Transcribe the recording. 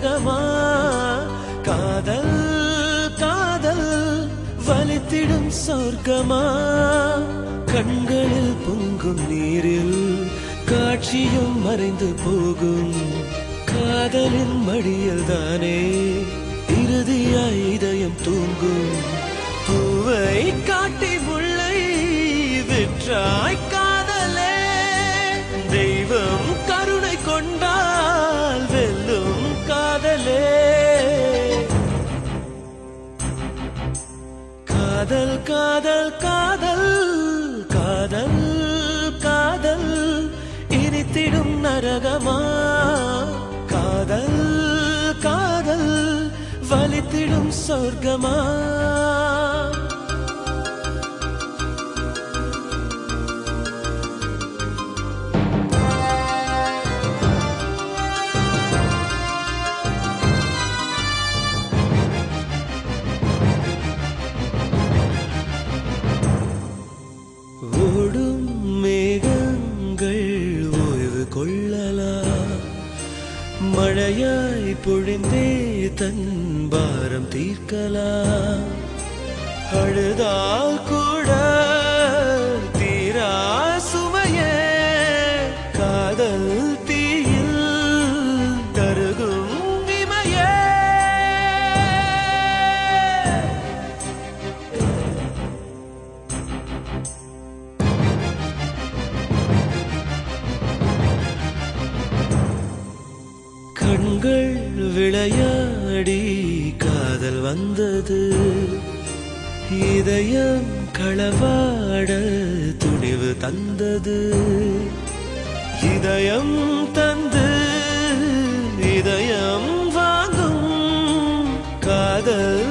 நரகமா காதல் காதல் வலித்திடும் சொர்க்கமா கண்களில் பொங்கும் நீரில் காட்சியும் மறைந்து போகும் காதலின் மடியில் தானே இறுதியாய் இதயம் தூங்கும் பூவை காட்டி முல்லை விற்றாய் காதலே தெய்வம் கருணை கொண்டால் வெல்லும் காதலே காதல் காதல் காதல் காதல் காதல் இனித்திடும் நரகமா காதல் காதல் வலித்திடும் சொர்க்கமா ஓடும் மேகங்கள் ஓய்வு கொள்ளலாம் மழையாய் பொழிந்தே தன் பாரம் தீர்க்கலாம் அழுதால் கூட தீரா சுமையே காதல் தீயில் கருகும் இமையே கண்கள் விளையாடி காதல் வந்தது இதயம் களவாட துணிவு தந்தது இதயம் தந்து இதயம் வாங்கும் காதல்